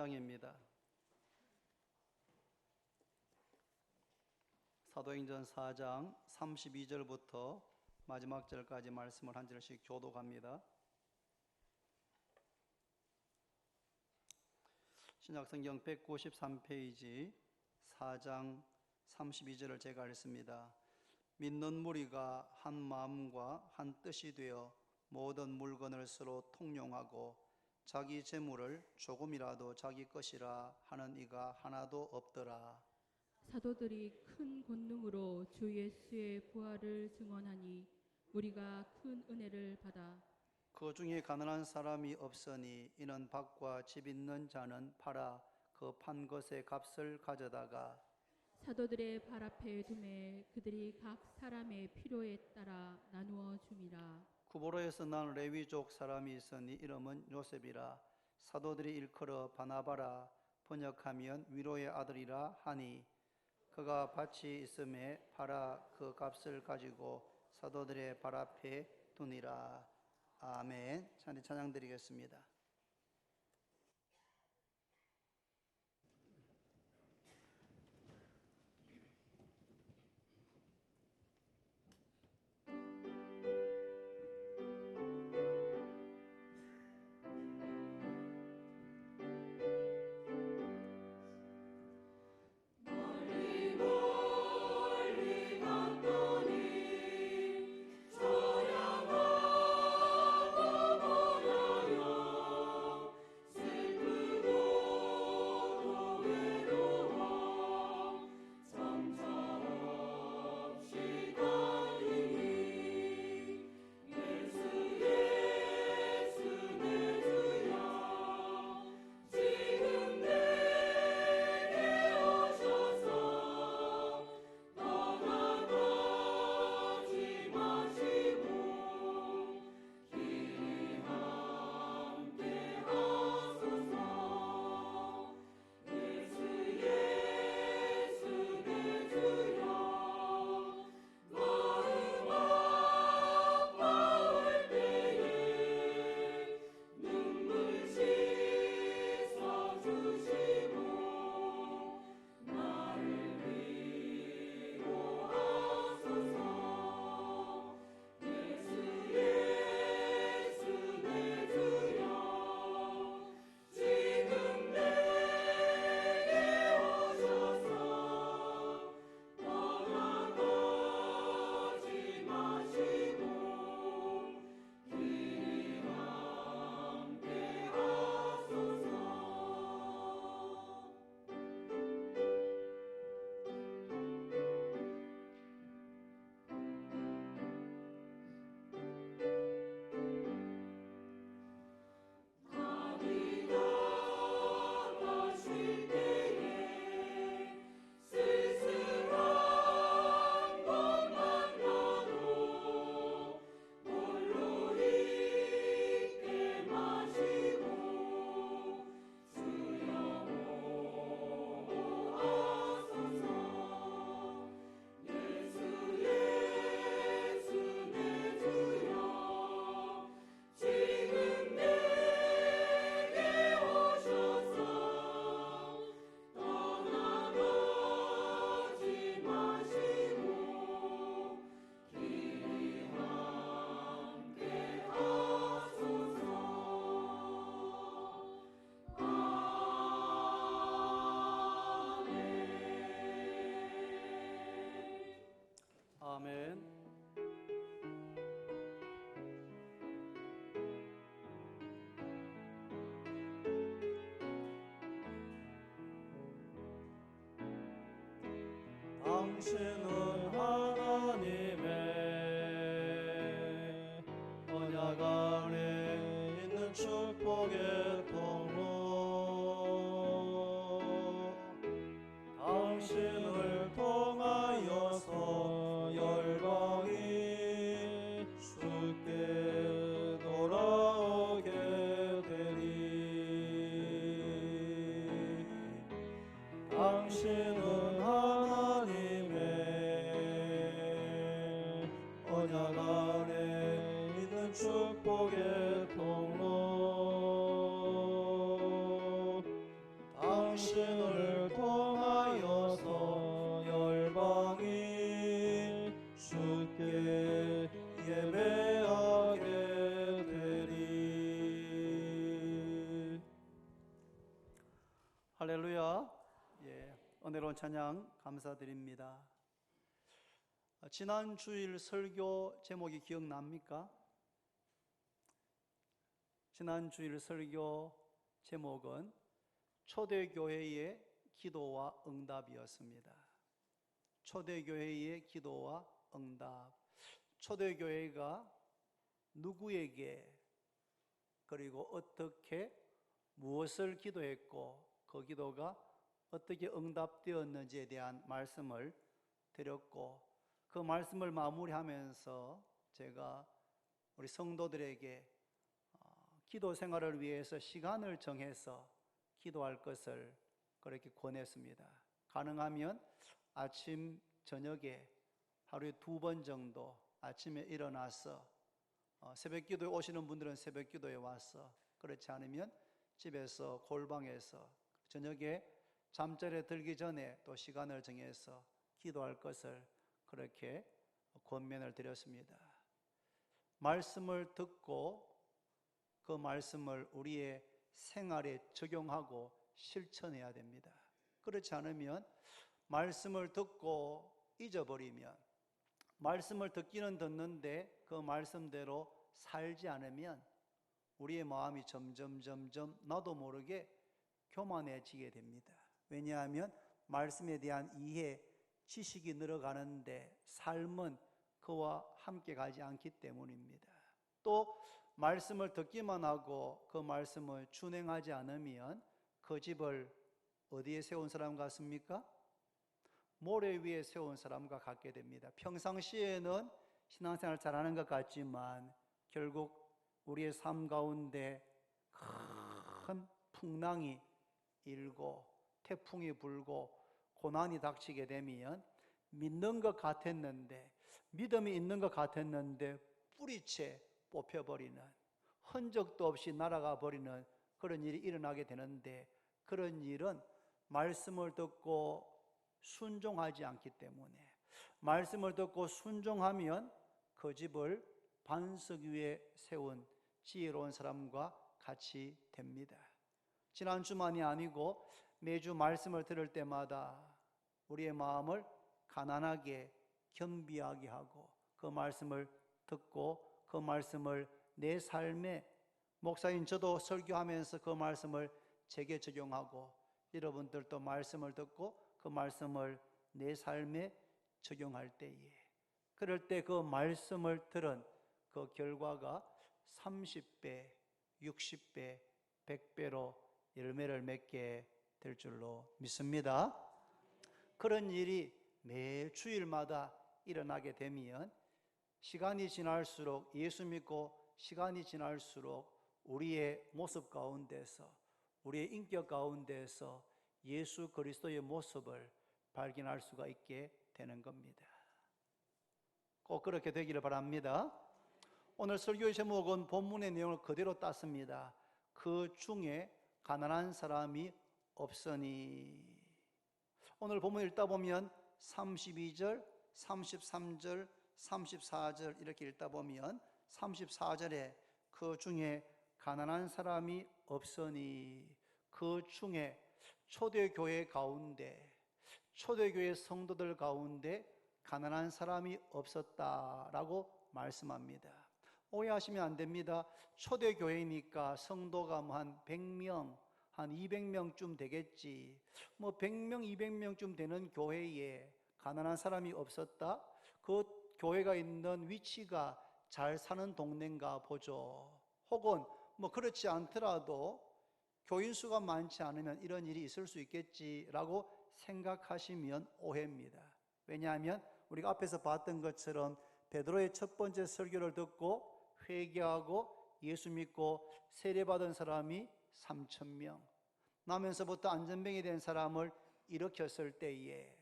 4장입니다. 사도행전 4장 32절부터 마지막 절까지 말씀을 한 절씩 교독합니다. 신약성경 193페이지 4장 32절을 제가 읽습니다. 믿는 무리가 한 마음과 한 뜻이 되어 모든 물건을 서로 통용하고 자기 재물을 조금이라도 자기 것이라 하는 이가 하나도 없더라. 사도들이 큰 권능으로 주 예수의 부활을 증언하니 우리가 큰 은혜를 받아 그 중에 가난한 사람이 없으니 이는 밭과 집 있는 자는 팔아 그 판 것의 값을 가져다가 사도들의 발 앞에 두매 그들이 각 사람의 필요에 따라 나누어 줌이라. 구보로에서 난 레위족 사람이 있으니 이름은 요셉이라. 사도들이 일컬어 바나바라 번역하면 위로의 아들이라 하니 그가 밭이 있음에 팔아 그 값을 가지고 사도들의 발 앞에 두니라. 아멘. 찬양 드리겠습니다. 아멘. 당신은 하나님의 언약 안에 있는 축복의 통로, 당신을 통하여서 열방이 주께 돌아오게 되리. 당신은 하나님의 언약 안에 있는 축복의 통로, 당신을 통하여서 열방이 주께 예배하게 되리. 할렐루야. 예, 은혜로운 찬양 감사드립니다. 지난 주일 설교 제목이 기억납니까? 지난 주일 설교 제목은 초대교회의 기도와 응답이었습니다. 초대교회의 기도와 응답. 초대교회가 누구에게 그리고 어떻게 무엇을 기도했고 그 기도가 어떻게 응답되었는지에 대한 말씀을 드렸고, 그 말씀을 마무리하면서 제가 우리 성도들에게 기도 생활을 위해서 시간을 정해서 기도할 것을 그렇게 권했습니다. 가능하면 아침, 저녁에 하루에 2번 정도 아침에 일어나서 새벽 기도에 오시는 분들은 새벽 기도에 와서, 그렇지 않으면 집에서 골방에서 저녁에 잠자리에 들기 전에 또 시간을 정해서 기도할 것을 그렇게 권면을 드렸습니다. 말씀을 듣고 그 말씀을 우리의 생활에 적용하고 실천해야 됩니다. 그렇지 않으면 말씀을 듣고 잊어버리면, 말씀을 듣기는 듣는데 그 말씀대로 살지 않으면 우리의 마음이 점점 나도 모르게 교만해지게 됩니다. 왜냐하면 말씀에 대한 이해, 지식이 늘어가는데 삶은 그와 함께 가지 않기 때문입니다. 또 말씀을 듣기만 하고 그 말씀을 준행하지 않으면 그 집을 어디에 세운 사람 같습니까? 모래 위에 세운 사람과 같게 됩니다. 평상시에는 신앙생활 잘하는 것 같지만 결국 우리의 삶 가운데 큰 풍랑이 일고 태풍이 불고 고난이 닥치게 되면 믿는 것 같았는데, 믿음이 있는 것 같았는데 뿌리채 뽑혀버리는, 흔적도 없이 날아가 버리는 그런 일이 일어나게 되는데, 그런 일은 말씀을 듣고 순종하지 않기 때문에, 말씀을 듣고 순종하면 그 집을 반석 위에 세운 지혜로운 사람과 같이 됩니다. 지난주만이 아니고 매주 말씀을 들을 때마다 우리의 마음을 가난하게 겸비하게 하고 그 말씀을 듣고 그 말씀을 내 삶에, 목사인 저도 설교하면서 그 말씀을 제게 적용하고 여러분들도 말씀을 듣고 그 말씀을 내 삶에 적용할 때에, 그럴 때 그 말씀을 들은 그 결과가 30배, 60배, 100배로 열매를 맺게 될 줄로 믿습니다. 그런 일이 매 주일마다 일어나게 되면 시간이 지날수록, 예수 믿고 시간이 지날수록 우리의 모습 가운데서, 우리의 인격 가운데서 예수 그리스도의 모습을 발견할 수가 있게 되는 겁니다. 꼭 그렇게 되기를 바랍니다. 오늘 설교의 제목은 본문의 내용을 그대로 땄습니다. 그 중에 가난한 사람이 없으니. 오늘 본문 읽다 보면 32절, 33절, 34절 이렇게 읽다 보면 34절에 그 중에 가난한 사람이 없으니, 그 중에 초대교회 가운데, 초대교회 성도들 가운데 가난한 사람이 없었다라고 말씀합니다. 오해하시면 안 됩니다. 초대교회니까 성도가 한 100명, 한 200명쯤 되겠지. 100명, 200명쯤 되는 교회에 가난한 사람이 없었다? 그 교회가 있는 위치가 잘 사는 동네인가 보죠. 혹은 그렇지 않더라도 교인 수가 많지 않으면 이런 일이 있을 수 있겠지라고 생각하시면 오해입니다. 왜냐하면 우리가 앞에서 봤던 것처럼 베드로의 첫 번째 설교를 듣고 회개하고 예수 믿고 세례받은 사람이 3,000명, 나면서부터 안전병이 된 사람을 일으켰을 때에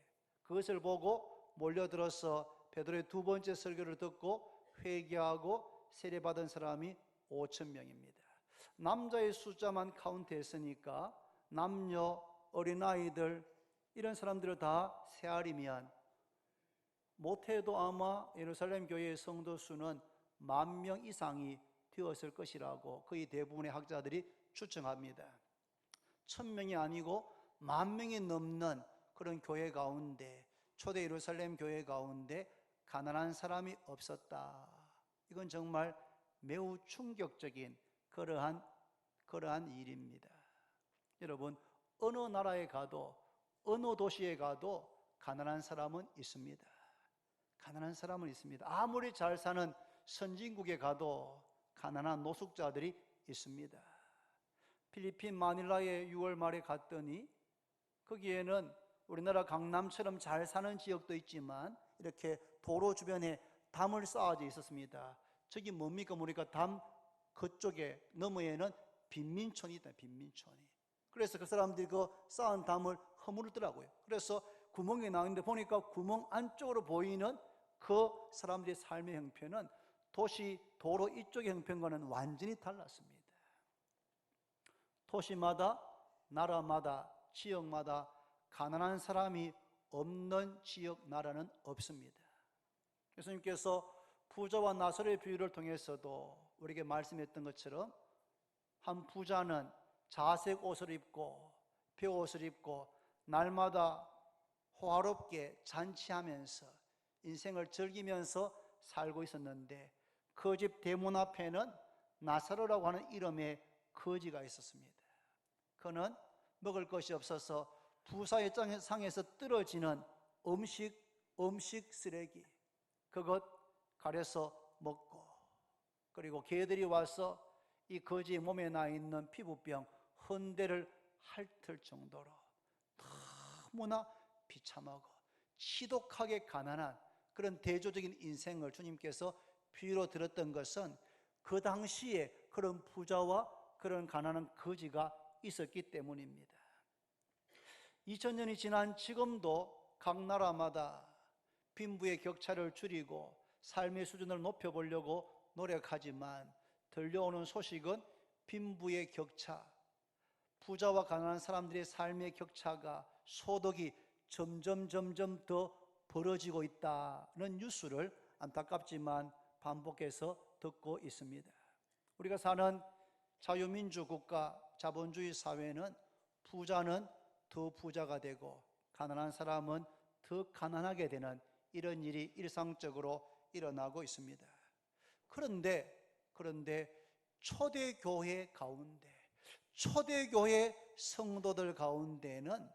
그것을 보고 몰려들어서 베드로의 두 번째 설교를 듣고 회개하고 세례받은 사람이 5,000명입니다. 남자의 숫자만 카운트했으니까 남녀 어린아이들 이런 사람들을 다 세아리면 못해도 아마 예루살렘 교회의 성도 수는 10,000명 이상이 되었을 것이라고 거의 대부분의 학자들이 추정합니다. 1,000명이 아니고 10,000명이 넘는 그런 교회 가운데, 초대 예루살렘 교회 가운데 가난한 사람이 없었다. 이건 정말 매우 충격적인 그러한 일입니다. 여러분, 어느 나라에 가도 어느 도시에 가도 가난한 사람은 있습니다. 가난한 사람은 있습니다. 아무리 잘 사는 선진국에 가도 가난한 노숙자들이 있습니다. 필리핀 마닐라에 6월 말에 갔더니 거기에는 우리나라 강남처럼 잘 사는 지역도 있지만 이렇게 도로 주변에 담을 쌓아져 있었습니다. 저기 뭡니까? 보니까 담 그쪽에 너머에는 빈민촌이 있다. 빈민촌이. 그래서 그 사람들이 그 쌓은 담을 허물더라고요. 그래서 구멍이 나오는데 보니까 구멍 안쪽으로 보이는 그 사람들의 삶의 형편은 도시 도로 이쪽의 형편과는 완전히 달랐습니다. 도시마다, 나라마다, 지역마다 가난한 사람이 없는 지역, 나라는 없습니다. 예수님께서 부자와 나사로의 비유를 통해서도 우리에게 말씀했던 것처럼 한 부자는 자색 옷을 입고 벼옷을 입고 날마다 호화롭게 잔치하면서 인생을 즐기면서 살고 있었는데 그 집 대문 앞에는 나사로라고 하는 이름의 거지가 있었습니다. 그는 먹을 것이 없어서 부사의 상에서 떨어지는 음식 쓰레기 그것 가려서 먹고, 그리고 개들이 와서 이 거지의 몸에 나 있는 피부병 헌대를 핥을 정도로 너무나 비참하고 지독하게 가난한 그런 대조적인 인생을 주님께서 비유로 들었던 것은 그 당시에 그런 부자와 그런 가난한 거지가 있었기 때문입니다. 2000년이 지난 지금도 각 나라마다 빈부의 격차를 줄이고 삶의 수준을 높여보려고 노력하지만 들려오는 소식은 빈부의 격차, 부자와 가난한 사람들의 삶의 격차가 소득이 점점 더 벌어지고 있다는 뉴스를 안타깝지만 반복해서 듣고 있습니다. 우리가 사는 자유민주 국가, 자본주의 사회는 부자는 더 부자가 되고 가난한 사람은 더 가난하게 되는 이런 일이 일상적으로 일어나고 있습니다. 그런데 초대교회 가운데, 초대교회 성도들 가운데는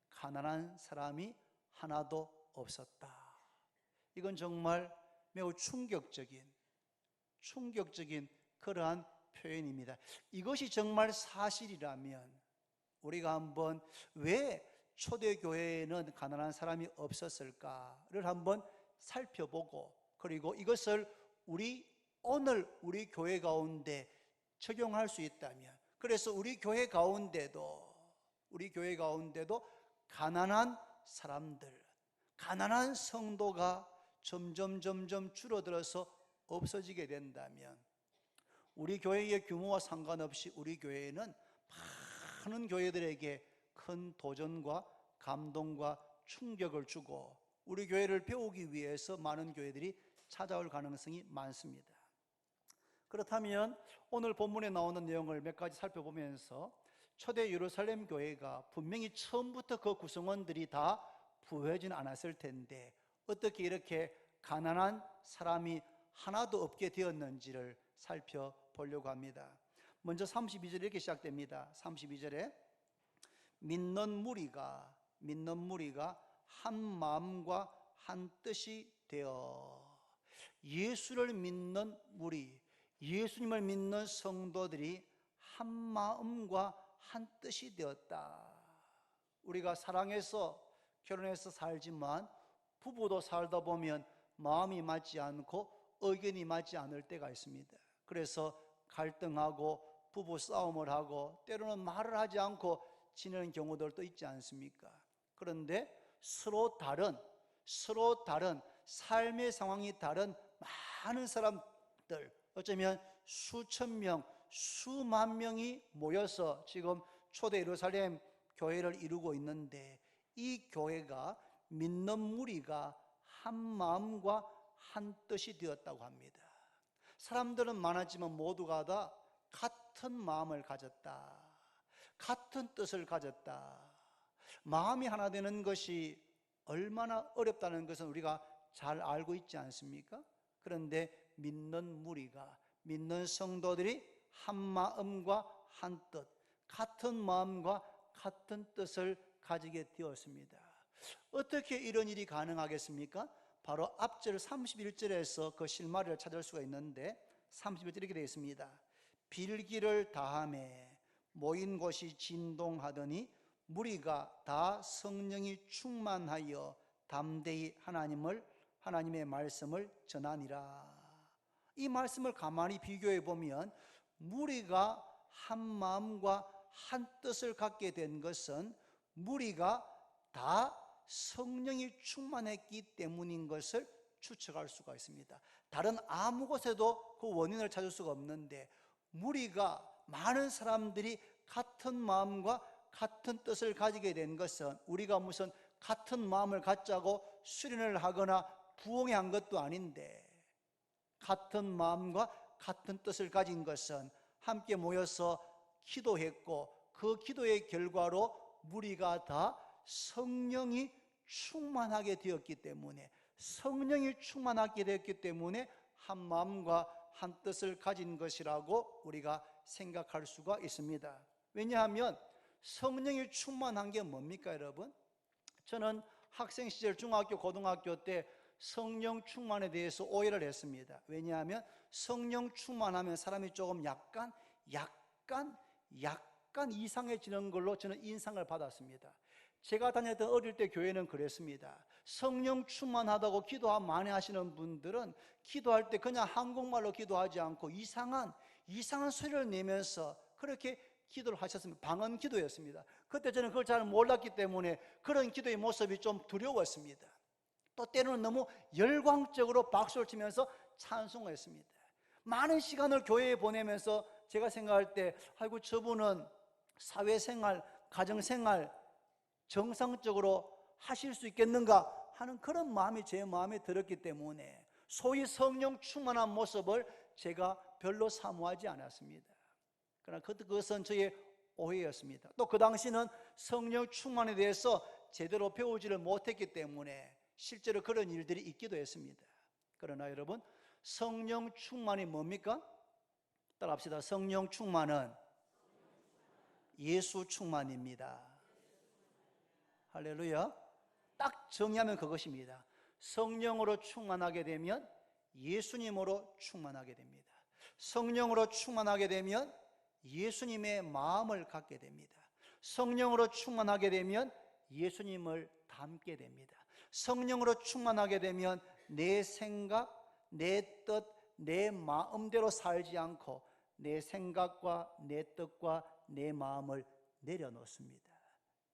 가난한 사람이 하나도 없었다. 이건 정말 매우 충격적인 그러한 표현입니다. 이것이 정말 사실이라면 우리가 한번 왜 초대교회에는 가난한 사람이 없었을까를 한번 살펴보고, 그리고 이것을 오늘 우리 교회 가운데 적용할 수 있다면, 그래서 우리 교회 가운데도 가난한 사람들, 가난한 성도가 점점 줄어들어서 없어지게 된다면 우리 교회의 규모와 상관없이 우리 교회는 많은 교회들에게 큰 도전과 감동과 충격을 주고 우리 교회를 배우기 위해서 많은 교회들이 찾아올 가능성이 많습니다. 그렇다면 오늘 본문에 나오는 내용을 몇 가지 살펴보면서 초대 예루살렘 교회가 분명히 처음부터 그 구성원들이 다 부여하지는 않았을 텐데 어떻게 이렇게 가난한 사람이 하나도 없게 되었는지를 살펴보려고 합니다. 먼저 32절 이렇게 시작됩니다. 32절에 믿는 무리가 한 마음과 한 뜻이 되어, 예수를 믿는 무리, 예수님을 믿는 성도들이 한 마음과 한 뜻이 되었다. 우리가 사랑해서 결혼해서 살지만 부부도 살다 보면 마음이 맞지 않고 의견이 맞지 않을 때가 있습니다. 그래서 갈등하고 부부 싸움을 하고 때로는 말을 하지 않고 지내는 경우들도 있지 않습니까? 그런데 서로 다른 삶의 상황이 다른 많은 사람들, 어쩌면 수천 명, 수만 명이 모여서 지금 초대 예루살렘 교회를 이루고 있는데 이 교회가 믿는 무리가 한 마음과 한 뜻이 되었다고 합니다. 사람들은 많았지만 모두가 다 같은 마음을 가졌다, 같은 뜻을 가졌다. 마음이 하나 되는 것이 얼마나 어렵다는 것은 우리가 잘 알고 있지 않습니까? 그런데 믿는 무리가, 믿는 성도들이 한 마음과 한 뜻, 같은 마음과 같은 뜻을 가지게 되었습니다. 어떻게 이런 일이 가능하겠습니까? 바로 앞절 31절에서 그 실마리를 찾을 수가 있는데 31절 이렇게 되어 있습니다. 빌기를 다하매 모인 곳이 진동하더니 무리가 다 성령이 충만하여 담대히 하나님의 말씀을 전하니라. 이 말씀을 가만히 비교해 보면 무리가 한 마음과 한 뜻을 갖게 된 것은 무리가 다 성령이 충만했기 때문인 것을 추측할 수가 있습니다. 다른 아무 곳에도 그 원인을 찾을 수가 없는데 무리가, 많은 사람들이 같은 마음과 같은 뜻을 가지게 된 것은 우리가 무슨 같은 마음을 갖자고 수련을 하거나 부흥회 한 것도 아닌데, 같은 마음과 같은 뜻을 가진 것은 함께 모여서 기도했고 그 기도의 결과로 무리가 다 성령이 충만하게 되었기 때문에, 성령이 충만하게 되었기 때문에 한 마음과 한 뜻을 가진 것이라고 우리가 생각할 수가 있습니다. 왜냐하면 성령이 충만한 게 뭡니까, 여러분? 저는 학생 시절 중학교, 고등학교 때 성령 충만에 대해서 오해를 했습니다. 왜냐하면 성령 충만하면 사람이 조금 약간 이상해지는 걸로 저는 인상을 받았습니다. 제가 다녔던 어릴 때 교회는 그랬습니다. 성령 충만하다고 기도 많이 하시는 분들은 기도할 때 그냥 한국말로 기도하지 않고 이상한 소리를 내면서 그렇게 기도를 하셨습니다. 방언 기도였습니다. 그때 저는 그걸 잘 몰랐기 때문에 그런 기도의 모습이 좀 두려웠습니다. 또 때로는 너무 열광적으로 박수를 치면서 찬송했습니다. 많은 시간을 교회에 보내면서 제가 생각할 때 아이고, 저분은 사회생활, 가정생활 정상적으로 하실 수 있겠는가 하는 그런 마음이 제 마음에 들었기 때문에 소위 성령 충만한 모습을 제가 별로 사모하지 않았습니다. 그러나 그것은 저의 오해였습니다. 또 그 당시는 성령 충만에 대해서 제대로 배우지를 못했기 때문에 실제로 그런 일들이 있기도 했습니다. 그러나 여러분, 성령 충만이 뭡니까? 따라합시다. 성령 충만은 예수 충만입니다. 할렐루야. 딱 정의하면 그것입니다. 성령으로 충만하게 되면 예수님으로 충만하게 됩니다. 성령으로 충만하게 되면 예수님의 마음을 갖게 됩니다. 성령으로 충만하게 되면 예수님을 닮게 됩니다. 성령으로 충만하게 되면 내 생각, 내 뜻, 내 마음대로 살지 않고 내 생각과 내 뜻과 내 마음을 내려놓습니다.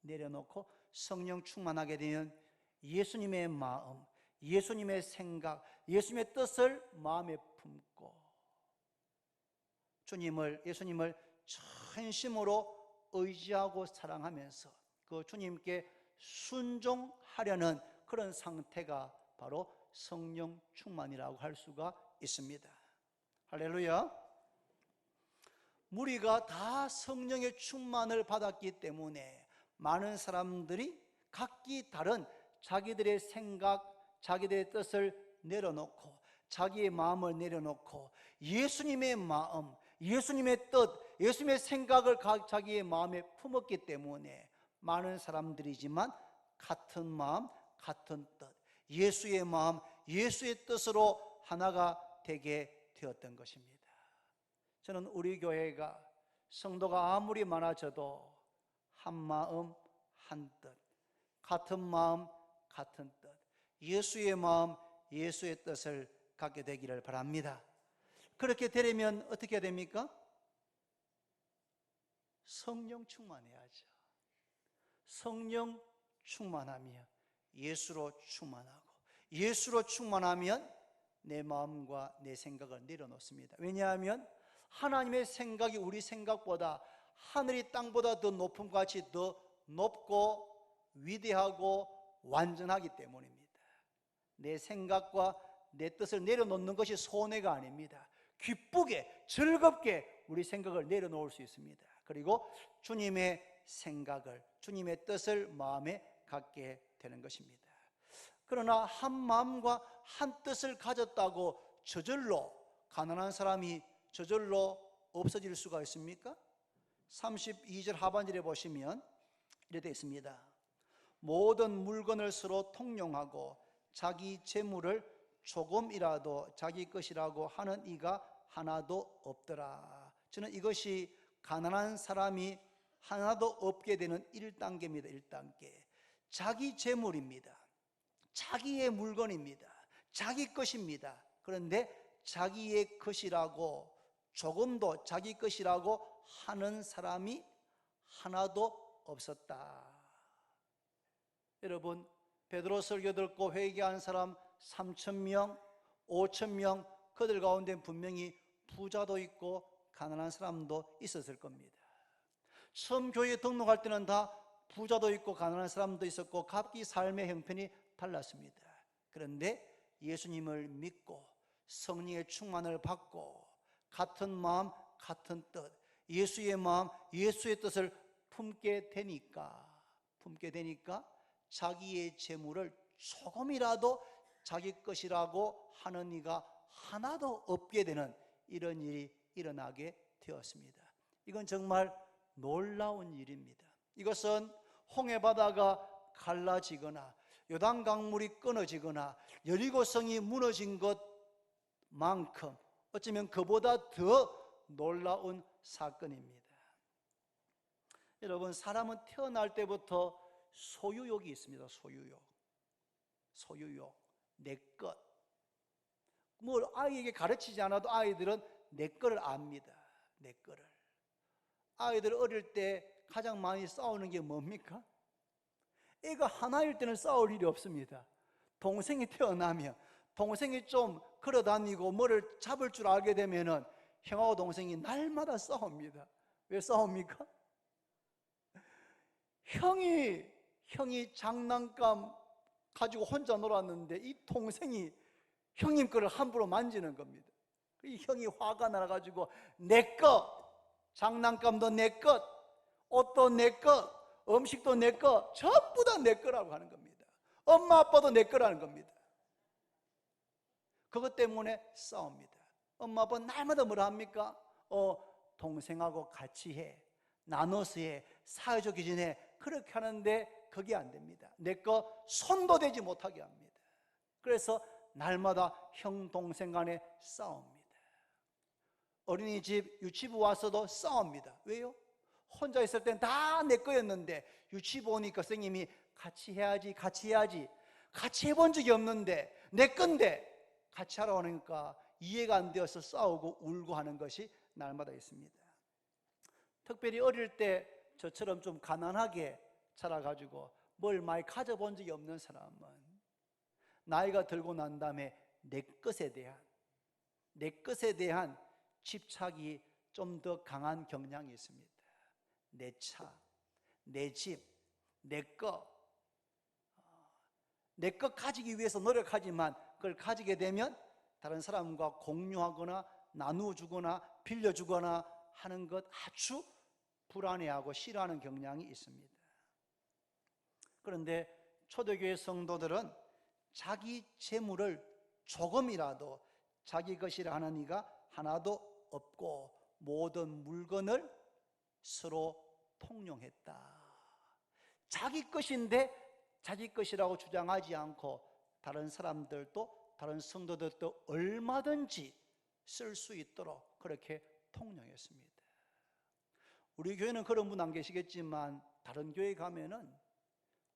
내려놓고 성령 충만하게 되면 예수님의 마음, 예수님의 생각, 예수님의 뜻을 마음에 품고 예수님을 전심으로 의지하고 사랑하면서 그 주님께 순종하려는 그런 상태가 바로 성령 충만이라고 할 수가 있습니다. 할렐루야. 무리가 다 성령의 충만을 받았기 때문에 많은 사람들이 각기 다른 자기들의 생각, 자기들의 뜻을 내려놓고 자기의 마음을 내려놓고 예수님의 마음, 예수님의 뜻, 예수님의 생각을 자기의 마음에 품었기 때문에 많은 사람들이지만 같은 마음, 같은 뜻, 예수의 마음, 예수의 뜻으로 하나가 되게 되었던 것입니다. 저는 우리 교회가 성도가 아무리 많아져도 한 마음, 한 뜻, 같은 마음, 같은 뜻, 예수의 마음, 예수의 뜻을 갖게 되기를 바랍니다. 그렇게 되려면 어떻게 해야 됩니까? 성령 충만해야죠. 성령 충만하며 예수로 충만하고 예수로 충만하면 내 마음과 내 생각을 내려놓습니다. 왜냐하면 하나님의 생각이 우리 생각보다 하늘이 땅보다 더 높은 것 같이 더 높고 위대하고 완전하기 때문입니다. 내 생각과 내 뜻을 내려놓는 것이 손해가 아닙니다. 기쁘게 즐겁게 우리 생각을 내려놓을 수 있습니다. 그리고 주님의 생각을, 주님의 뜻을 마음에 갖게 되는 것입니다. 그러나 한 마음과 한 뜻을 가졌다고 저절로 가난한 사람이 저절로 없어질 수가 있습니까? 32절 하반절에 보시면 이렇게 되어 있습니다. 모든 물건을 서로 통용하고 자기 재물을 조금이라도 자기 것이라고 하는 이가 하나도 없더라. 저는 이것이 가난한 사람이 하나도 없게 되는 1단계입니다. 1단계. 자기 재물입니다. 자기의 물건입니다. 자기 것입니다. 그런데 자기의 것이라고, 조금도 자기 것이라고 하는 사람이 하나도 없었다. 여러분, 베드로 설교 듣고 회개한 사람 3,000명, 5,000명, 그들 가운데 분명히 부자도 있고 가난한 사람도 있었을 겁니다. 처음 교회에 등록할 때는 다 부자도 있고 가난한 사람도 있었고 각기 삶의 형편이 달랐습니다. 그런데 예수님을 믿고 성령의 충만을 받고 같은 마음, 같은 뜻, 예수의 마음, 예수의 뜻을 품게 되니까 자기의 재물을 조금이라도 자기 것이라고 하는 이가 하나도 없게 되는 이런 일이 일어나게 되었습니다. 이건 정말 놀라운 일입니다. 이것은 홍해바다가 갈라지거나 요단 강물이 끊어지거나 여리고성이 무너진 것만큼 어쩌면 그보다 더 놀라운 사건입니다. 여러분, 사람은 태어날 때부터 소유욕이 있습니다. 소유욕, 내 것. 뭐 아이에게 가르치지 않아도 아이들은 내 거를 압니다. 내 거를. 아이들 어릴 때 가장 많이 싸우는 게 뭡니까? 애가 하나일 때는 싸울 일이 없습니다. 동생이 태어나면 동생이 좀 걸어다니고 뭐를 잡을 줄 알게 되면은 형하고 동생이 날마다 싸웁니다. 왜 싸웁니까? 형이 장난감 가지고 혼자 놀았는데 이 동생이 형님 거를 함부로 만지는 겁니다. 이 형이 화가 나가지고 내 것, 장난감도 내 것, 옷도 내 것, 음식도 내 것, 전부 다 내 거라고 하는 겁니다. 엄마 아빠도 내 거라는 겁니다. 그것 때문에 싸웁니다. 엄마 아빠는 날마다 뭐라 합니까? 동생하고 같이 해, 나눠서 해, 사회적이 지내. 그렇게 하는데 그게 안 됩니다. 내 거 손도 대지 못하게 합니다. 그래서 날마다 형 동생 간에 싸웁니다. 어린이집 유치부 와서도 싸웁니다. 왜요? 혼자 있을 땐 다 내 거였는데 유치부 오니까 선생님이 같이 해야지 같이 해본 적이 없는데 내 건데 같이 하라고 하니까 이해가 안 되어서 싸우고 울고 하는 것이 날마다 있습니다. 특별히 어릴 때 저처럼 좀 가난하게 자라가지고 뭘 많이 가져본 적이 없는 사람은 나이가 들고 난 다음에 내 것에 대한 집착이 좀 더 강한 경향이 있습니다. 내 차, 내 집, 내 것 가지기 위해서 노력하지만 그걸 가지게 되면 다른 사람과 공유하거나 나누어주거나 빌려주거나 하는 것 아주 불안해하고 싫어하는 경향이 있습니다. 그런데 초대교회 성도들은 자기 재물을 조금이라도 자기 것이라 하는 이가 하나도 없고 모든 물건을 서로 통용했다. 자기 것인데 자기 것이라고 주장하지 않고 다른 사람들도 다른 성도들도 얼마든지 쓸 수 있도록 그렇게 통용했습니다. 우리 교회는 그런 분 안 계시겠지만 다른 교회 가면은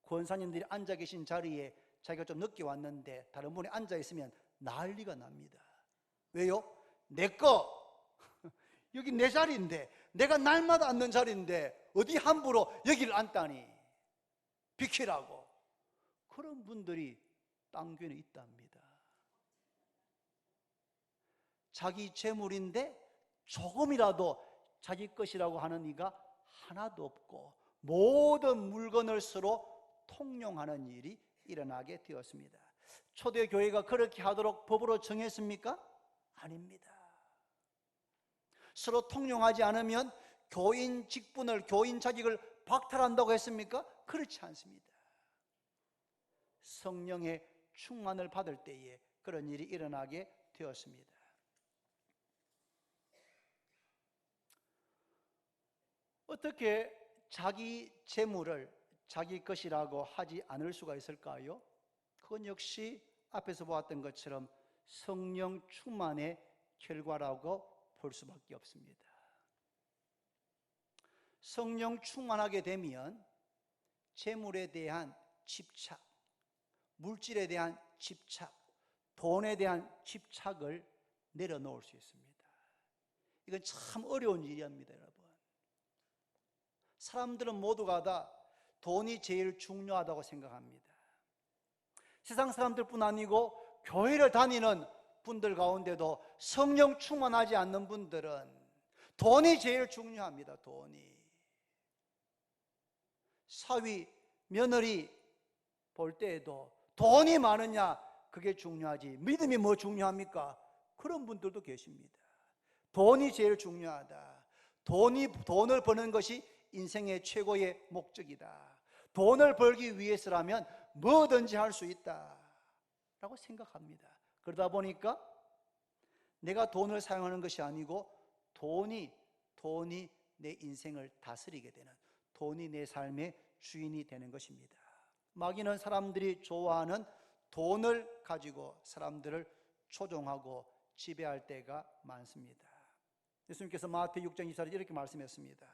권사님들이 앉아 계신 자리에 자기가 좀 늦게 왔는데 다른 분이 앉아 있으면 난리가 납니다. 왜요? 내 거 여기 내 자리인데 내가 날마다 앉는 자리인데 어디 함부로 여기를 앉다니 비키라고. 그런 분들이 딴 교회는 있답니다. 자기 재물인데 조금이라도 자기 것이라고 하는 이가 하나도 없고 모든 물건을 서로 통용하는 일이 일어나게 되었습니다. 초대교회가 그렇게 하도록 법으로 정했습니까? 아닙니다. 서로 통용하지 않으면 교인 직분을, 교인 자격을 박탈한다고 했습니까? 그렇지 않습니다. 성령의 충만을 받을 때에 그런 일이 일어나게 되었습니다. 어떻게 자기 재물을 자기 것이라고 하지 않을 수가 있을까요? 그건 역시 앞에서 보았던 것처럼 성령 충만의 결과라고 볼 수밖에 없습니다. 성령 충만하게 되면 재물에 대한 집착, 물질에 대한 집착, 돈에 대한 집착을 내려놓을 수 있습니다. 이건 참 어려운 일입니다, 여러분. 사람들은 모두가 다 돈이 제일 중요하다고 생각합니다. 세상 사람들뿐 아니고 교회를 다니는 분들 가운데도 성령 충만하지 않는 분들은 돈이 제일 중요합니다. 돈이. 사위, 며느리 볼 때에도 돈이 많으냐 그게 중요하지 믿음이 뭐 중요합니까? 그런 분들도 계십니다. 돈이 제일 중요하다. 돈을 버는 것이 인생의 최고의 목적이다. 돈을 벌기 위해서라면 뭐든지 할 수 있다 라고 생각합니다. 그러다 보니까 내가 돈을 사용하는 것이 아니고 돈이 내 인생을 다스리게 되는, 돈이 내 삶의 주인이 되는 것입니다. 마귀는 사람들이 좋아하는 돈을 가지고 사람들을 조종하고 지배할 때가 많습니다. 예수님께서 마태복음 6장 24절에 이렇게 말씀했습니다.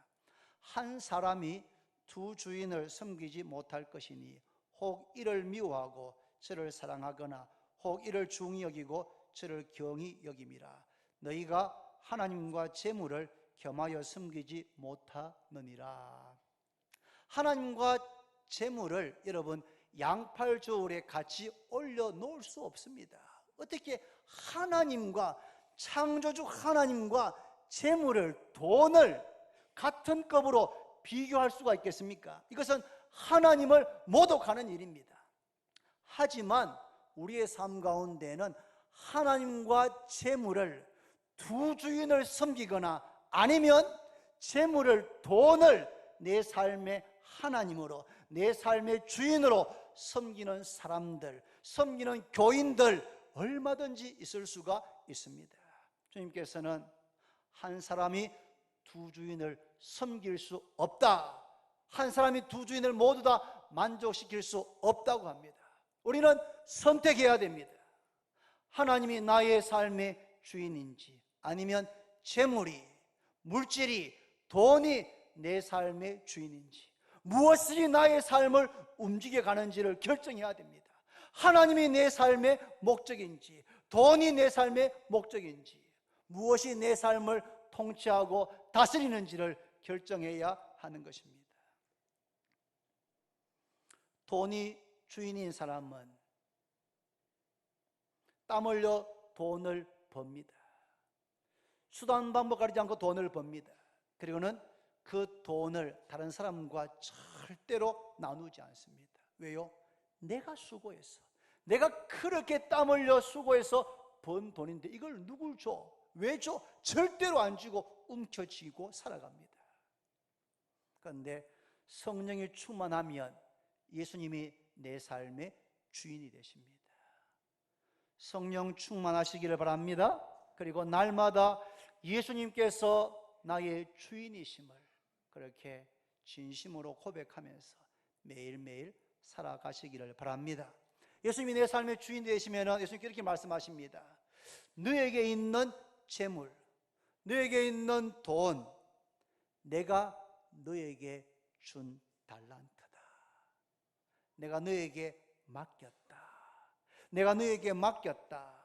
한 사람이 두 주인을 섬기지 못할 것이니 혹 이를 미워하고 저를 사랑하거나 혹 이를 중히 여기고 저를 경히 여김이라. 너희가 하나님과 재물을 겸하여 섬기지 못하느니라. 하나님과 재물을 여러분 양팔 저울에 같이 올려놓을 수 없습니다. 어떻게 하나님과, 창조주 하나님과 재물을, 돈을 같은 급으로 비교할 수가 있겠습니까? 이것은 하나님을 모독하는 일입니다. 하지만 우리의 삶 가운데는 하나님과 재물을, 두 주인을 섬기거나 아니면 재물을, 돈을 내 삶의 하나님으로, 내 삶의 주인으로 섬기는 사람들, 섬기는 교인들 얼마든지 있을 수가 있습니다. 주님께서는 한 사람이 두 주인을 섬길 수 없다, 한 사람이 두 주인을 모두 다 만족시킬 수 없다고 합니다. 우리는 선택해야 됩니다. 하나님이 나의 삶의 주인인지 아니면 재물이, 물질이, 돈이 내 삶의 주인인지, 무엇이 나의 삶을 움직여 가는지를 결정해야 됩니다. 하나님이 내 삶의 목적인지, 돈이 내 삶의 목적인지, 무엇이 내 삶을 통치하고 다스리는지를 결정해야 하는 것입니다. 돈이 주인인 사람은 땀 흘려 돈을 법니다. 수단 방법 가리지 않고 돈을 법니다. 그리고는 그 돈을 다른 사람과 절대로 나누지 않습니다. 왜요? 내가 수고해서, 내가 그렇게 땀 흘려 수고해서 번 돈인데 이걸 누굴 줘? 왜 줘? 절대로 안 주고 움켜쥐고 살아갑니다. 그런데 성령이 충만하면 예수님이 내 삶의 주인이 되십니다. 성령 충만하시기를 바랍니다. 그리고 날마다 예수님께서 나의 주인이심을 그렇게 진심으로 고백하면서 매일매일 살아가시기를 바랍니다. 예수님이 내 삶의 주인 되시면 예수님께서 이렇게 말씀하십니다. 너에게 있는 재물, 너에게 있는 돈, 내가 너에게 준 달란트다. 내가 너에게 맡겼다. 내가 너에게 맡겼다.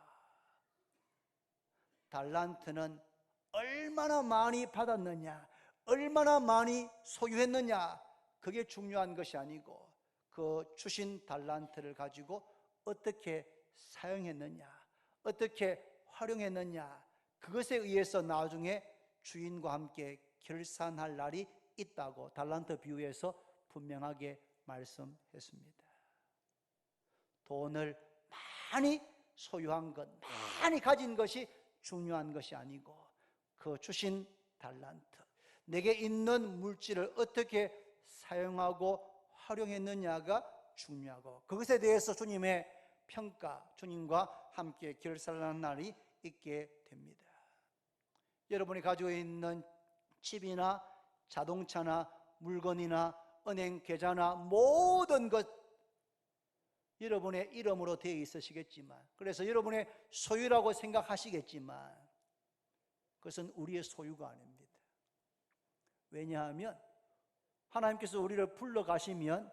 달란트는 얼마나 많이 받았느냐, 얼마나 많이 소유했느냐, 그게 중요한 것이 아니고 그 주신 달란트를 가지고 어떻게 사용했느냐, 어떻게 활용했느냐, 그것에 의해서 나중에 주인과 함께 결산할 날이 있다고 달란트 비유에서 분명하게 말씀했습니다. 돈을 많이 소유한 것, 많이 가진 것이 중요한 것이 아니고 그 주신 달란트, 내게 있는 물질을 어떻게 사용하고 활용했느냐가 중요하고 그것에 대해서 주님의 평가, 주님과 함께 결산하는 날이 있게 됩니다. 여러분이 가지고 있는 집이나 자동차나 물건이나 은행 계좌나 모든 것 여러분의 이름으로 되어 있으시겠지만, 그래서 여러분의 소유라고 생각하시겠지만 그것은 우리의 소유가 아닙니다. 왜냐하면 하나님께서 우리를 불러가시면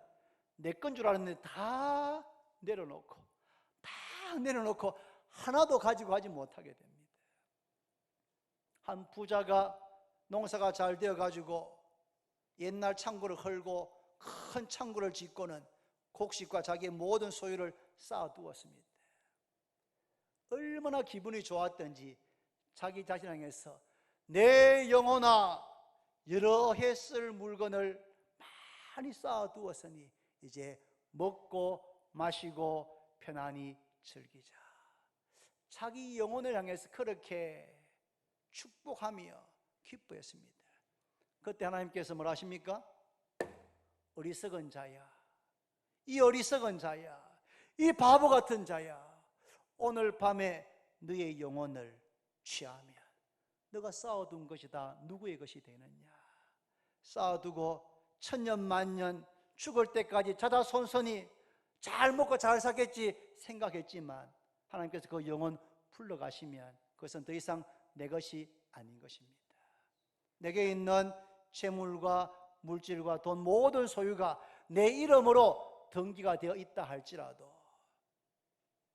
내 건 줄 알았는데 다 내려놓고 하나도 가지고 가지 못하게 됩니다. 한 부자가 농사가 잘 되어가지고 옛날 창고를 헐고 큰 창고를 짓고는 곡식과 자기의 모든 소유를 쌓아두었습니다. 얼마나 기분이 좋았던지 자기 자신 향해서 내 영혼아, 여러 해 쓸 물건을 많이 쌓아두었으니 이제 먹고 마시고 편안히 즐기자. 자기 영혼을 향해서 그렇게 축복하며 기뻐했습니다. 그때 하나님께서 뭐라 하십니까? 어리석은 자야, 이 어리석은 자야, 이 바보 같은 자야, 오늘 밤에 너의 영혼을 취하면 너가 쌓아둔 것이 다 누구의 것이 되느냐? 쌓아두고 천년 만년 죽을 때까지 자자손손이 잘 먹고 잘 살겠지 생각했지만 하나님께서 그 영혼 풀러가시면 그것은 더 이상 내 것이 아닌 것입니다. 내게 있는 재물과 물질과 돈 모든 소유가 내 이름으로 등기가 되어 있다 할지라도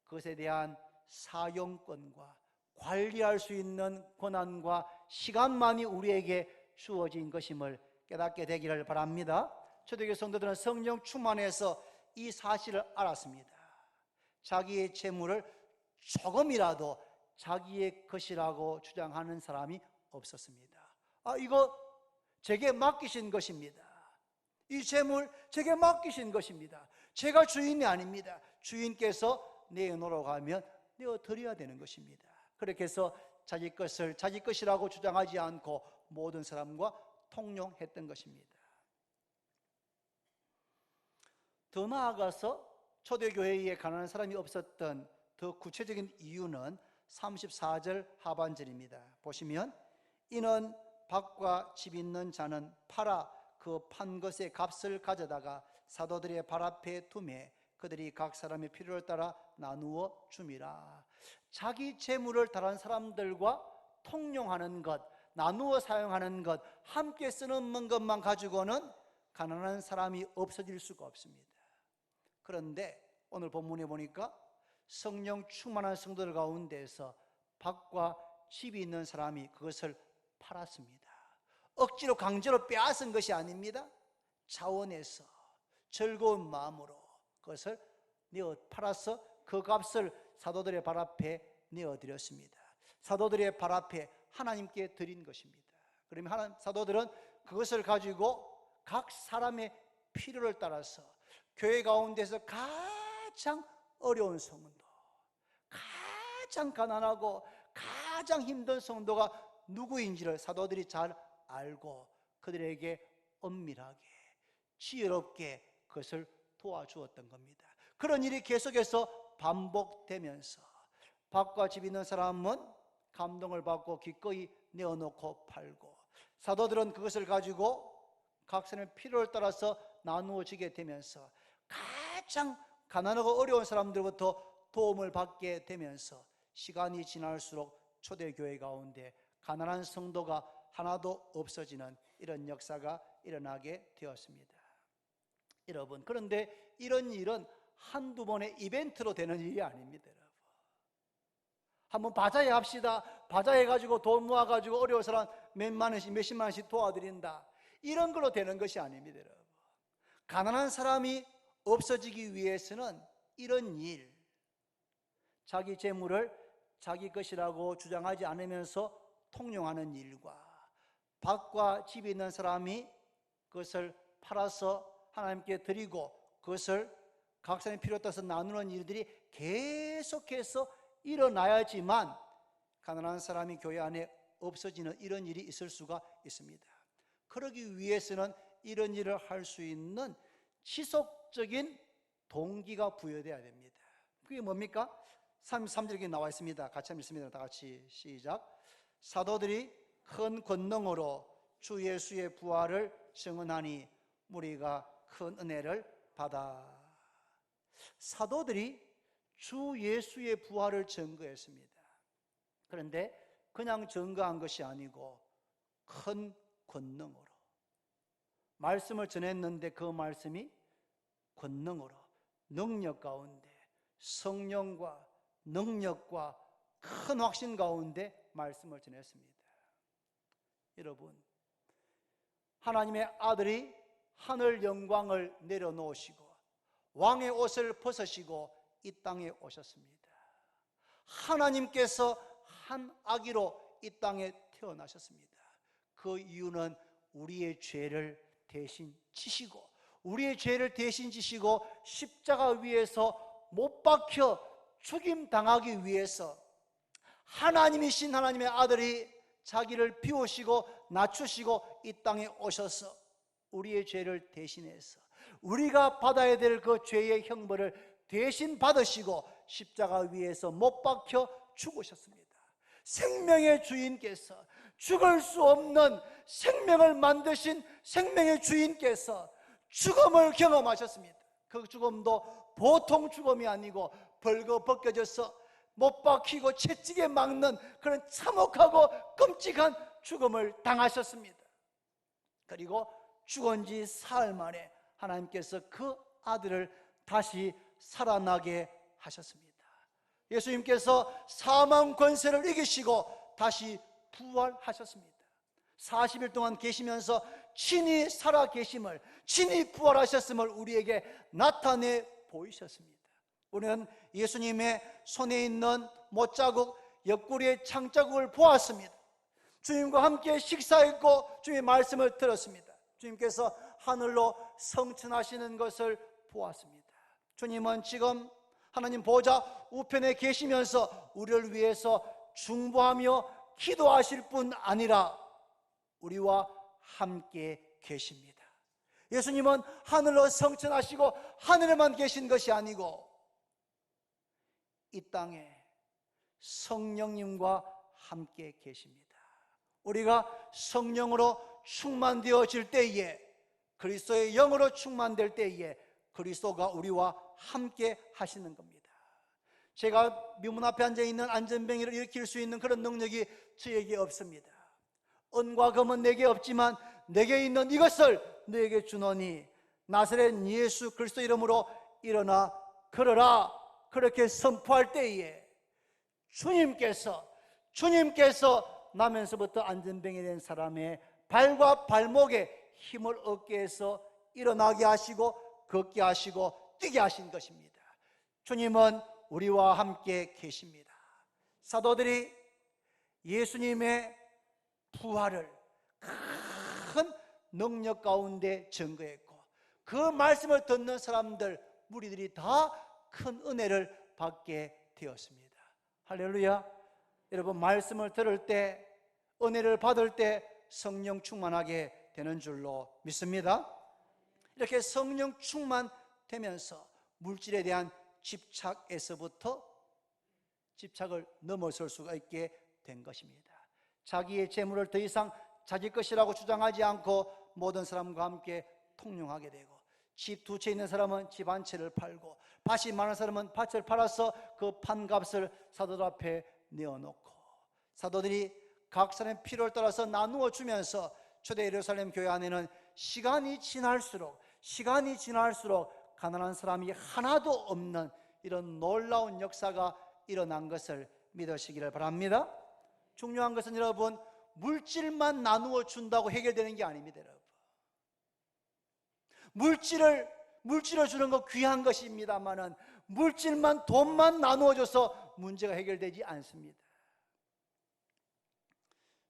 그것에 대한 사용권과 관리할 수 있는 권한과 시간만이 우리에게 주어진 것임을 깨닫게 되기를 바랍니다. 초대교회 성도들은 성령 충만해서 이 사실을 알았습니다. 자기의 재물을 조금이라도 자기의 것이라고 주장하는 사람이 없었습니다. 이거 제게 맡기신 것입니다. 이 재물 제게 맡기신 것입니다. 제가 주인이 아닙니다. 주인께서 내놓으라고 하면 내어드려야 되는 것입니다. 그렇게 해서 자기 것을 자기 것이라고 주장하지 않고 모든 사람과 통용했던 것입니다. 더 나아가서 초대교회에 가난한 사람이 없었던 더 구체적인 이유는 34절 하반절입니다. 보시면 이는 밭과 집 있는 자는 팔아 그 판 것의 값을 가져다가 사도들의 발 앞에 두매 그들이 각 사람의 필요를 따라 나누어 줌이라. 자기 재물을 다른 사람들과 통용하는 것, 나누어 사용하는 것, 함께 쓰는 것만 가지고는 가난한 사람이 없어질 수가 없습니다. 그런데 오늘 본문에 보니까 성령 충만한 성도들 가운데서 밭과 집이 있는 사람이 그것을 팔았습니다. 억지로 강제로 빼앗은 것이 아닙니다. 자원해서 즐거운 마음으로 그것을 팔아서 그 값을 사도들의 발 앞에 내어드렸습니다. 사도들의 발 앞에 하나님께 드린 것입니다. 그러면 사도들은 그것을 가지고 각 사람의 필요를 따라서 교회 가운데서 가장 어려운 성도, 가장 가난하고 가장 힘든 성도가 누구인지를 사도들이 잘 알고 그들에게 엄밀하게 지혜롭게 그것을 도와주었던 겁니다. 그런 일이 계속해서 반복되면서 밭과 집 있는 사람은 감동을 받고 기꺼이 내어놓고 팔고 사도들은 그것을 가지고 각 사람의 필요를 따라서 나누어지게 되면서 가장 가난하고 어려운 사람들부터 도움을 받게 되면서 시간이 지날수록 초대교회 가운데 가난한 성도가 하나도 없어지는 이런 역사가 일어나게 되었습니다. 여러분, 그런데 이런 일은 한두 번의 이벤트로 되는 일이 아닙니다. 여러분, 한번 바자회 합시다. 바자회 가지고 돈 모아가지고 어려운 사람 몇만 원씩 몇십만 원씩 도와드린다, 이런 걸로 되는 것이 아닙니다. 여러분, 가난한 사람이 없어지기 위해서는 이런 일, 자기 재물을 자기 것이라고 주장하지 않으면서 통용하는 일과 밭과 집이 있는 사람이 그것을 팔아서 하나님께 드리고 그것을 각 사람의 필요에 따라서 나누는 일들이 계속해서 일어나야지만 가난한 사람이 교회 안에 없어지는 이런 일이 있을 수가 있습니다. 그러기 위해서는 이런 일을 할 수 있는 지속적인 동기가 부여돼야 됩니다. 그게 뭡니까? 33절에 나와 있습니다. 같이 한번 읽습니다. 다 같이 시작. 사도들이 큰 권능으로 주 예수의 부활을 증언하니 우리가 큰 은혜를 받아. 사도들이 주 예수의 부활을 증거했습니다. 그런데 그냥 증거한 것이 아니고 큰 권능으로 말씀을 전했는데 그 말씀이 권능으로 능력 가운데 성령과 능력과 큰 확신 가운데 말씀을 전했습니다. 여러분, 하나님의 아들이 하늘 영광을 내려놓으시고 왕의 옷을 벗으시고 이 땅에 오셨습니다. 하나님께서 한 아기로 이 땅에 태어나셨습니다. 그 이유는 우리의 죄를 대신 지시고 우리의 죄를 대신 지시고 십자가 위에서 못 박혀 죽임 당하기 위해서 하나님이신 하나님의 아들이 자기를 비우시고 낮추시고 이 땅에 오셔서 우리의 죄를 대신해서 우리가 받아야 될 그 죄의 형벌을 대신 받으시고 십자가 위에서 못 박혀 죽으셨습니다. 생명의 주인께서, 죽을 수 없는 생명을 만드신 생명의 주인께서 죽음을 경험하셨습니다. 그 죽음도 보통 죽음이 아니고 벌거벗겨져서 못 박히고 채찍에 막는 그런 참혹하고 끔찍한 죽음을 당하셨습니다. 그리고 죽은 지 사흘 만에 하나님께서 그 아들을 다시 살아나게 하셨습니다. 예수님께서 사망 권세를 이기시고 다시 부활하셨습니다. 40일 동안 계시면서 친히 살아 계심을, 친히 부활하셨음을 우리에게 나타내 보이셨습니다. 우리는 예수님의 손에 있는 못자국, 옆구리의 창자국을 보았습니다. 주님과 함께 식사했고 주님의 말씀을 들었습니다. 주님께서 하늘로 성천하시는 것을 보았습니다. 주님은 지금 하나님 보좌 우편에 계시면서 우리를 위해서 중보하며 기도하실 뿐 아니라 우리와 함께 계십니다. 예수님은 하늘로 성천하시고 하늘에만 계신 것이 아니고 이 땅에 성령님과 함께 계십니다. 우리가 성령으로 충만되어질 때에, 그리스도의 영으로 충만될 때에 그리스도가 우리와 함께 하시는 겁니다. 제가 묘문 앞에 앉아있는 안전뱅이를 일으킬 수 있는 그런 능력이 저에게 없습니다. 은과 금은 내게 없지만 내게 있는 이것을 너에게 주노니 나사렛 예수 그리스도 이름으로 일어나 걸어라. 그렇게 선포할 때에 주님께서 나면서부터 안전뱅이 된 사람의 발과 발목에 힘을 얻게 해서 일어나게 하시고 걷게 하시고 뛰게 하신 것입니다. 주님은 우리와 함께 계십니다. 사도들이 예수님의 부활을 큰 능력 가운데 증거했고 그 말씀을 듣는 사람들, 무리들이 다 큰 은혜를 받게 되었습니다. 할렐루야. 여러분, 말씀을 들을 때, 은혜를 받을 때 성령 충만하게 되는 줄로 믿습니다. 이렇게 성령 충만되면서 물질에 대한 집착에서부터 집착을 넘어설 수가 있게 된 것입니다. 자기의 재물을 더 이상 자기 것이라고 주장하지 않고 모든 사람과 함께 통용하게 되고, 집 두 채 있는 사람은 집 한 채를 팔고, 밭이 많은 사람은 밭을 팔아서 그 판값을 사도들 앞에 내어놓고, 사도들이 각 사람의 필요를 따라서 나누어 주면서 초대 예루살렘 교회 안에는 시간이 지날수록 가난한 사람이 하나도 없는 이런 놀라운 역사가 일어난 것을 믿으시기를 바랍니다. 중요한 것은 여러분, 물질만 나누어 준다고 해결되는 게 아닙니다. 여러분, 물질을 주는 거 귀한 것입니다만은 물질만, 돈만 나누어줘서 문제가 해결되지 않습니다.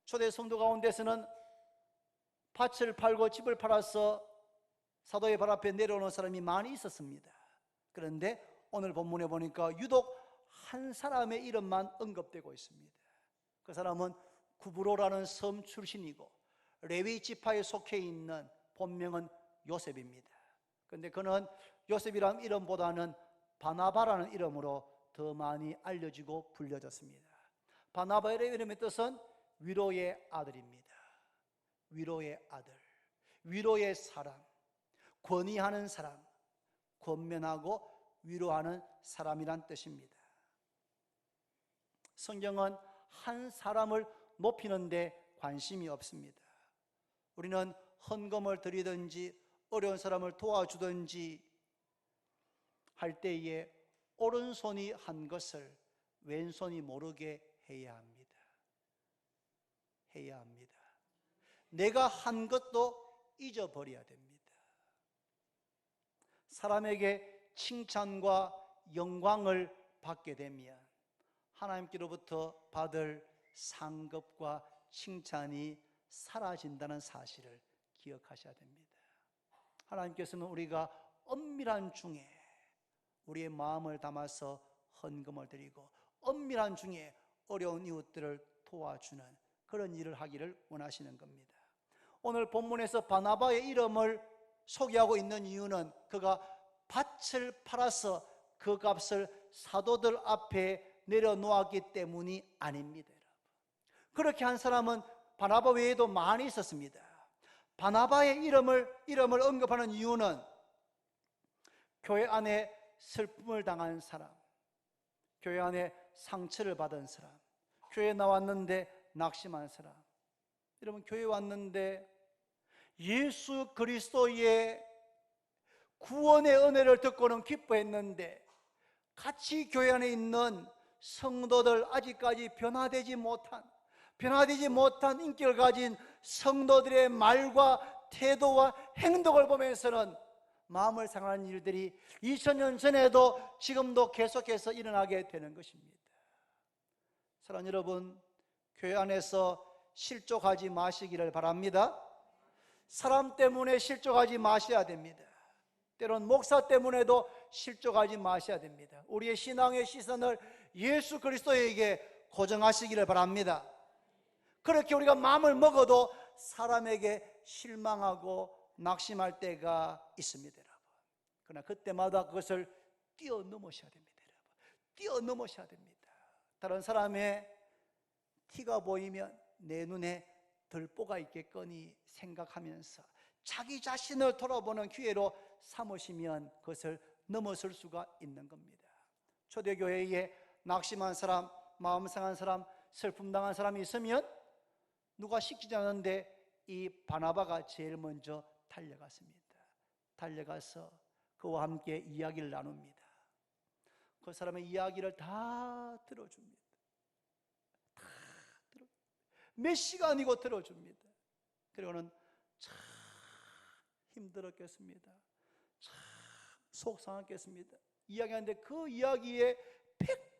초대 성도 가운데서는 밭을 팔고 집을 팔아서 사도의 발 앞에 내려오는 사람이 많이 있었습니다. 그런데 오늘 본문에 보니까 유독 한 사람의 이름만 언급되고 있습니다. 그 사람은 구브로라는 섬 출신이고 레위 지파에 속해 있는 본명은 요셉입니다. 그런데 그는 요셉이라는 이름보다는 바나바라는 이름으로 더 많이 알려지고 불려졌습니다. 바나바의 이름의 뜻은 위로의 아들입니다. 위로의 아들, 위로의 사람, 권위하는 사람, 권면하고 위로하는 사람이란 뜻입니다. 성경은 한 사람을 높이는 데 관심이 없습니다. 우리는 헌금을 드리든지 어려운 사람을 도와주든지 할 때에 오른손이 한 것을 왼손이 모르게 해야 합니다. 해야 합니다. 내가 한 것도 잊어버려야 됩니다. 사람에게 칭찬과 영광을 받게 되면 하나님께로부터 받을 상급과 칭찬이 사라진다는 사실을 기억하셔야 됩니다. 하나님께서는 우리가 엄밀한 중에 우리의 마음을 담아서 헌금을 드리고 엄밀한 중에 어려운 이웃들을 도와주는 그런 일을 하기를 원하시는 겁니다. 오늘 본문에서 바나바의 이름을 소개하고 있는 이유는 그가 밭을 팔아서 그 값을 사도들 앞에 내려놓았기 때문이 아닙니다. 그렇게 한 사람은 바나바 외에도 많이 있었습니다. 바나바의 이름을 언급하는 이유는 교회 안에 슬픔을 당한 사람, 교회 안에 상처를 받은 사람, 교회에 나왔는데 낙심한 사람. 여러분, 교회에 왔는데 예수 그리스도의 구원의 은혜를 듣고는 기뻐했는데 같이 교회 안에 있는 성도들, 아직까지 변화되지 못한 인격을 가진 성도들의 말과 태도와 행동을 보면서는 마음을 상하는 일들이 2000년 전에도 지금도 계속해서 일어나게 되는 것입니다. 사랑하는 여러분, 교회 안에서 실족하지 마시기를 바랍니다. 사람 때문에 실족하지 마셔야 됩니다. 때론 목사 때문에도 실족하지 마셔야 됩니다. 우리의 신앙의 시선을 예수 그리스도에게 고정하시기를 바랍니다. 그렇게 우리가 마음을 먹어도 사람에게 실망하고 낙심할 때가 있습니다, 여러분. 그러나 그때마다 그것을 뛰어넘으셔야 됩니다, 여러분. 뛰어넘으셔야 됩니다. 다른 사람의 티가 보이면 내 눈에 들보가 있겠거니 생각하면서 자기 자신을 돌아보는 기회로 삼으시면 그것을 넘어설 수가 있는 겁니다. 초대교회에 낙심한 사람, 마음 상한 사람, 슬픔 당한 사람이 있으면 누가 시키지 않았는데 이 바나바가 제일 먼저 달려갔습니다. 달려가서 그와 함께 이야기를 나눕니다. 그 사람의 이야기를 다 들어줍니다. 몇 시간이고 들어줍니다. 그리고는 참 힘들었겠습니다. 참 속상했겠습니다. 이야기하는데 그 이야기에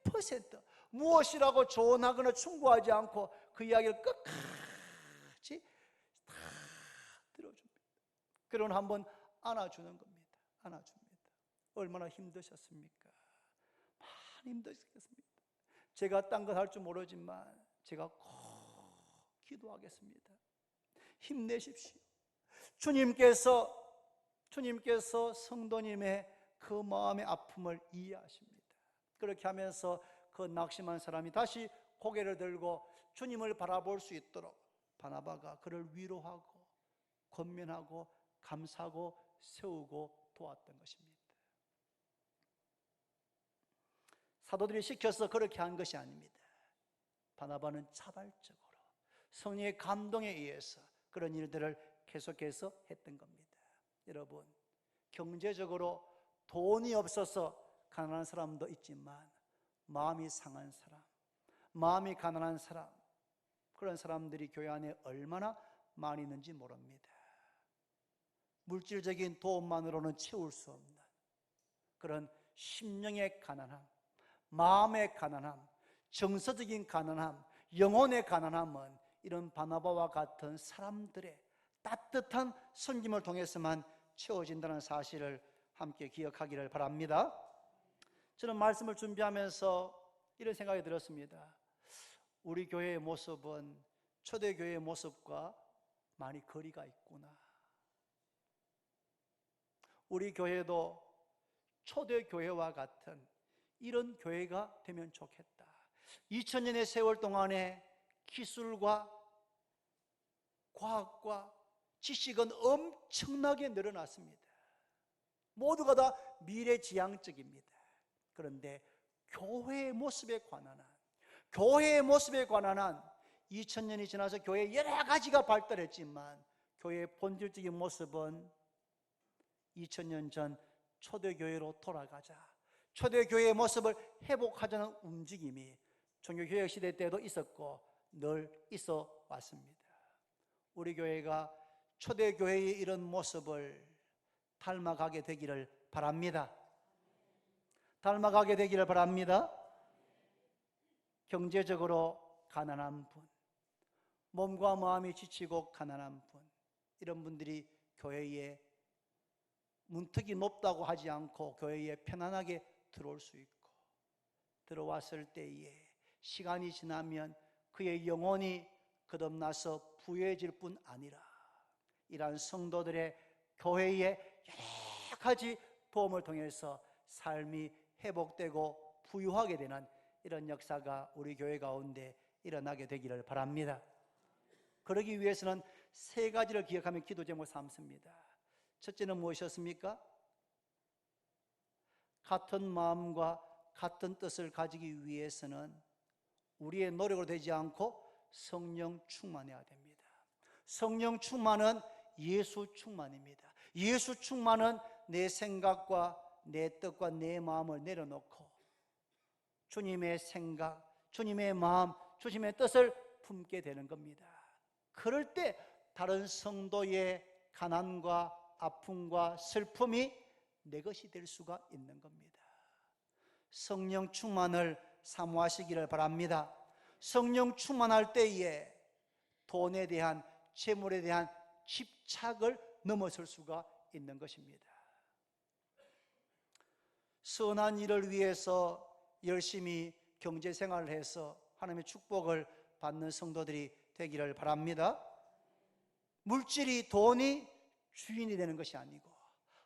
100% 무엇이라고 조언하거나 충고하지 않고 그 이야기를 끝까지 다 들어줍니다. 그리고는 한번 안아주는 겁니다. 안아줍니다. 얼마나 힘드셨습니까? 많이 힘드셨겠습니다. 제가 딴 것 할 줄 모르지만 제가 꼭 기도하겠습니다. 힘내십시오. 주님께서 성도님의 그 마음의 아픔을 이해하십니다. 그렇게 하면서 그 낙심한 사람이 다시 고개를 들고 주님을 바라볼 수 있도록 바나바가 그를 위로하고 권면하고 감사하고 세우고 도왔던 것입니다. 사도들이 시켜서 그렇게 한 것이 아닙니다. 바나바는 자발적으로 성령의 감동에 의해서 그런 일들을 계속해서 했던 겁니다. 여러분, 경제적으로 돈이 없어서 가난한 사람도 있지만 마음이 상한 사람, 마음이 가난한 사람, 그런 사람들이 교회 안에 얼마나 많이 있는지 모릅니다. 물질적인 도움만으로는 채울 수 없는 그런 심령의 가난함, 마음의 가난함, 정서적인 가난함, 영혼의 가난함은 이런 바나바와 같은 사람들의 따뜻한 섬김을 통해서만 채워진다는 사실을 함께 기억하기를 바랍니다. 저는 말씀을 준비하면서 이런 생각이 들었습니다. 우리 교회의 모습은 초대교회의 모습과 많이 거리가 있구나. 우리 교회도 초대교회와 같은 이런 교회가 되면 좋겠다. 2000년의 세월 동안에 기술과 과학과 지식은 엄청나게 늘어났습니다. 모두가 다 미래지향적입니다. 그런데 교회의 모습에 관한 2000년이 지나서 교회 여러 가지가 발달했지만 교회의 본질적인 모습은 2000년 전 초대교회로 돌아가자, 초대교회의 모습을 회복하자는 움직임이 종교개혁 시대 때도 있었고 늘 있어 왔습니다. 우리 교회가 초대교회의 이런 모습을 닮아가게 되기를 바랍니다. 닮아가게 되기를 바랍니다. 경제적으로 가난한 분, 몸과 마음이 지치고 가난한 분, 이런 분들이 교회에 문턱이 높다고 하지 않고 교회에 편안하게 들어올 수 있고, 들어왔을 때에 시간이 지나면 그의 영혼이 거듭나서 부유해질 뿐 아니라 이러한 성도들의 교회의 여러 가지 도움을 통해서 삶이 회복되고 부유하게 되는 이런 역사가 우리 교회 가운데 일어나게 되기를 바랍니다. 그러기 위해서는 세 가지를 기억하며 기도 제목을 삼습니다. 첫째는 무엇이었습니까? 같은 마음과 같은 뜻을 가지기 위해서는 우리의 노력으로 되지 않고 성령 충만해야 됩니다. 성령 충만은 예수 충만입니다. 예수 충만은 내 생각과 내 뜻과 내 마음을 내려놓고 주님의 생각, 주님의 마음, 주님의 뜻을 품게 되는 겁니다. 그럴 때 다른 성도의 가난과 아픔과 슬픔이 내 것이 될 수가 있는 겁니다. 성령 충만을 사모하시기를 바랍니다. 성령 충만할 때에 돈에 대한, 재물에 대한 집착을 넘어설 수가 있는 것입니다. 선한 일을 위해서 열심히 경제생활을 해서 하나님의 축복을 받는 성도들이 되기를 바랍니다. 물질이, 돈이 주인이 되는 것이 아니고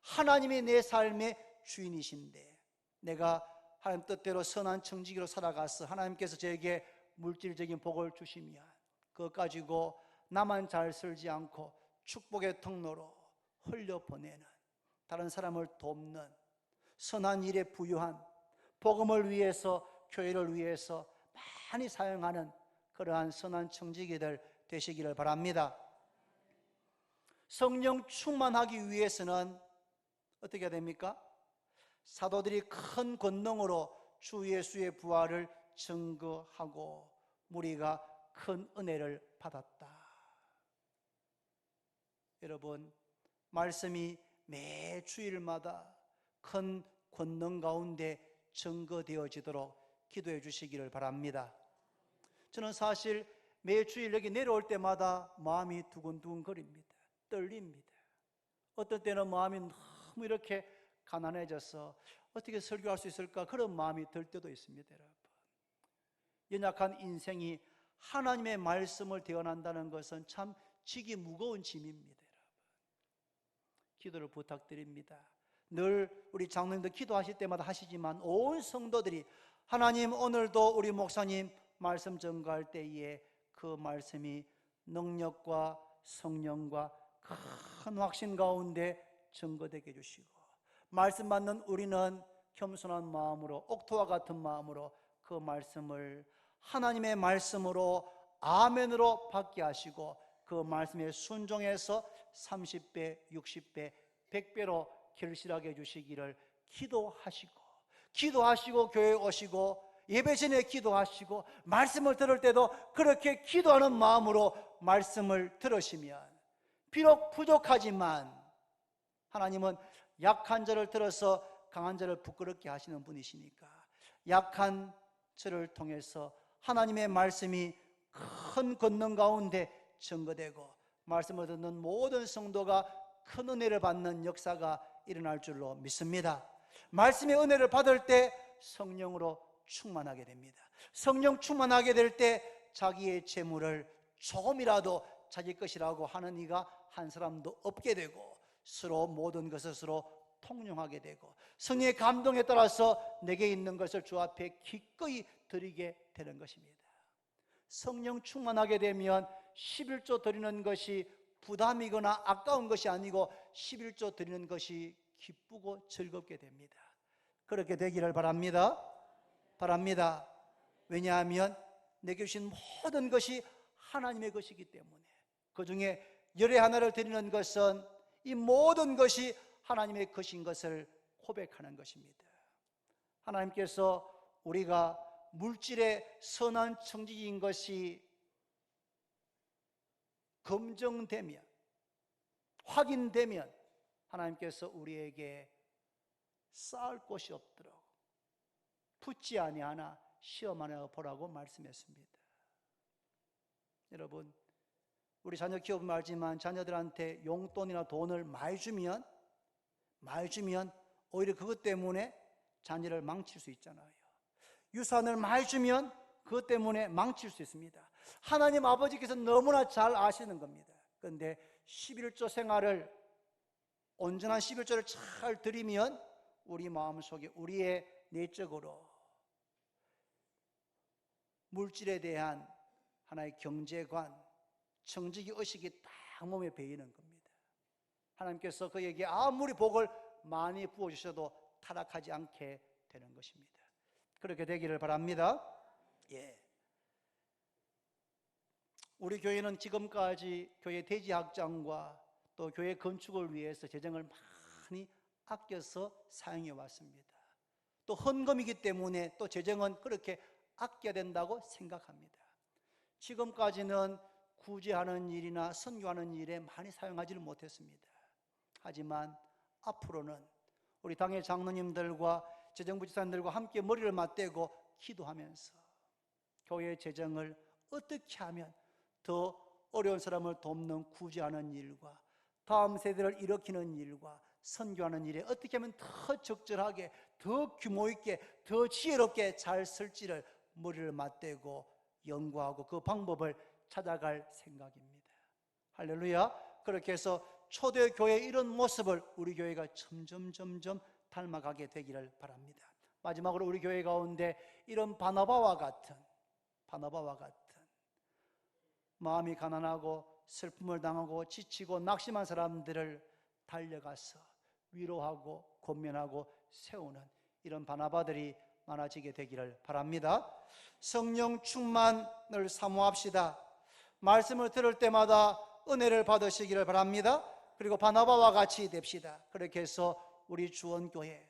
하나님이 내 삶의 주인이신데, 내가 하나님 뜻대로 선한 청지기로 살아가서 하나님께서 저에게 물질적인 복을 주시면 그것 가지고 나만 잘 살지 않고 축복의 통로로 흘려보내는, 다른 사람을 돕는, 선한 일에 부유한, 복음을 위해서, 교회를 위해서 많이 사용하는 그러한 선한 청지기들 되시기를 바랍니다. 성령 충만하기 위해서는 어떻게 해야 됩니까? 사도들이 큰 권능으로 주 예수의 부활을 증거하고 무리가 큰 은혜를 받았다. 여러분, 말씀이 매 주일마다 큰 권능 가운데 증거되어지도록 기도해 주시기를 바랍니다. 저는 사실 매 주일 여기 내려올 때마다 마음이 두근두근 거립니다. 떨립니다. 어떤 때는 마음이 너무 이렇게 가난해져서 어떻게 설교할 수 있을까, 그런 마음이 들 때도 있습니다. 여러분, 연약한 인생이 하나님의 말씀을 대언한다는 것은 참 지기 무거운 짐입니다. 여러분, 기도를 부탁드립니다. 늘 우리 장로님들 기도하실 때마다 하시지만 온 성도들이 하나님, 오늘도 우리 목사님 말씀 전가할 때에 그 말씀이 능력과 성령과 큰 확신 가운데 증거되게 해주시고, 말씀 받는 우리는 겸손한 마음으로, 옥토와 같은 마음으로 그 말씀을 하나님의 말씀으로 아멘으로 받게 하시고, 그 말씀에 순종해서 30배, 60배, 100배로 결실하게 해주시기를 기도하시고 교회에 오시고 예배 전에 기도하시고 말씀을 들을 때도 그렇게 기도하는 마음으로 말씀을 들으시면, 비록 부족하지만 하나님은 약한 자를 들어서 강한 자를 부끄럽게 하시는 분이시니까 약한 저를 통해서 하나님의 말씀이 큰 권능 가운데 증거되고 말씀을 듣는 모든 성도가 큰 은혜를 받는 역사가 일어날 줄로 믿습니다. 말씀의 은혜를 받을 때 성령으로 충만하게 됩니다. 성령 충만하게 될 때 자기의 재물을 조금이라도 자기 것이라고 하는 이가 한 사람도 없게 되고, 서로 모든 것을 서로 통용하게 되고, 성령의 감동에 따라서 내게 있는 것을 주 앞에 기꺼이 드리게 되는 것입니다. 성령 충만하게 되면 11조 드리는 것이 부담이거나 아까운 것이 아니고 11조 드리는 것이 기쁘고 즐겁게 됩니다. 그렇게 되기를 바랍니다. 왜냐하면 내게 주신 모든 것이 하나님의 것이기 때문에, 그 중에 열의 하나를 드리는 것은 이 모든 것이 하나님의 것인 것을 고백하는 것입니다. 하나님께서 우리가 물질의 선한 청지기인 것이 검증되면, 확인되면 하나님께서 우리에게 쌓을 곳이 없도록 붙지 아니하나 시험하여 보라고 말씀했습니다. 여러분, 우리 자녀 키워보면 알지만 자녀들한테 용돈이나 돈을 많이 주면 오히려 그것 때문에 자녀를 망칠 수 있잖아요. 유산을 많이 주면 그것 때문에 망칠 수 있습니다. 하나님 아버지께서 너무나 잘 아시는 겁니다. 그런데 11조 생활을, 온전한 11조를 잘 드리면 우리 마음속에, 우리의 내적으로 물질에 대한 하나의 경제관, 청지기 의식이 딱 몸에 배이는 겁니다. 하나님께서 그에게 아무리 복을 많이 부어주셔도 타락하지 않게 되는 것입니다. 그렇게 되기를 바랍니다. 우리 교회는 지금까지 교회 대지 확장과 또 교회 건축을 위해서 재정을 많이 아껴서 사용해 왔습니다. 또 헌금이기 때문에 또 재정은 그렇게 아껴야 된다고 생각합니다. 지금까지는 구제하는 일이나 선교하는 일에 많이 사용하지를 못했습니다. 하지만 앞으로는 우리 당의 장로님들과 재정부 지사님들과 함께 머리를 맞대고 기도하면서 교회의 재정을 어떻게 하면 더 어려운 사람을 돕는 구제하는 일과 다음 세대를 일으키는 일과 선교하는 일에 어떻게 하면 더 적절하게, 더 규모 있게, 더 지혜롭게 잘 쓸지를 머리를 맞대고 연구하고 그 방법을 찾아갈 생각입니다. 할렐루야. 그렇게 해서 초대교회의 이런 모습을 우리 교회가 점점 닮아가게 되기를 바랍니다. 마지막으로 우리 교회 가운데 이런 바나바와 같은 마음이 가난하고 슬픔을 당하고 지치고 낙심한 사람들을 달려가서 위로하고 권면하고 세우는 이런 바나바들이 많아지게 되기를 바랍니다. 성령 충만을 사모합시다. 말씀을 들을 때마다 은혜를 받으시기를 바랍니다. 그리고 바나바와 같이 됩시다. 그렇게 해서 우리 주원교회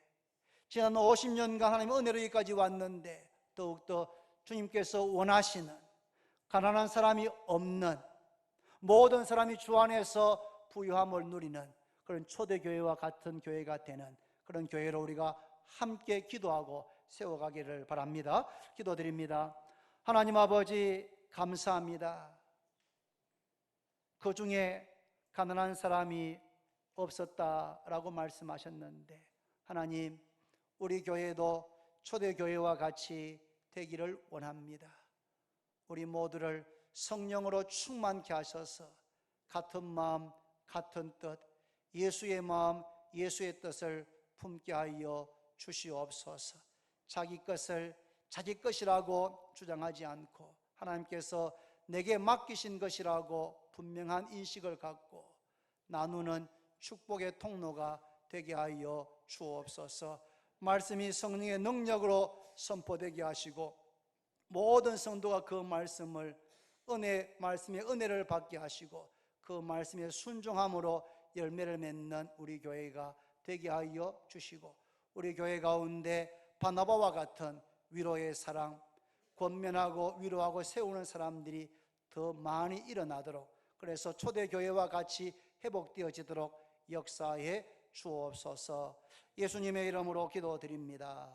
지난 50년간 하나님의 은혜로 여기까지 왔는데 더욱더 주님께서 원하시는 가난한 사람이 없는, 모든 사람이 주 안에서 부유함을 누리는 그런 초대교회와 같은 교회가 되는 그런 교회로 우리가 함께 기도하고 세워가기를 바랍니다. 기도드립니다. 하나님 아버지, 감사합니다. 그 중에 가난한 사람이 없었다라고 말씀하셨는데, 하나님, 우리 교회도 초대교회와 같이 되기를 원합니다. 우리 모두를 성령으로 충만케 하셔서 같은 마음, 같은 뜻, 예수의 마음, 예수의 뜻을 품게 하여 주시옵소서. 자기 것을 자기 것이라고 주장하지 않고 하나님께서 내게 맡기신 것이라고 분명한 인식을 갖고 나누는 축복의 통로가 되게 하여 주옵소서. 말씀이 성령의 능력으로 선포되게 하시고 모든 성도가 그 말씀을 말씀의 은혜를 받게 하시고 그 말씀의 순종함으로 열매를 맺는 우리 교회가 되게 하여 주시고, 우리 교회 가운데 바나바와 같은 위로의 사랑, 권면하고 위로하고 세우는 사람들이 더 많이 일어나도록, 그래서 초대교회와 같이 회복되어지도록 역사해 주옵소서. 예수님의 이름으로 기도드립니다.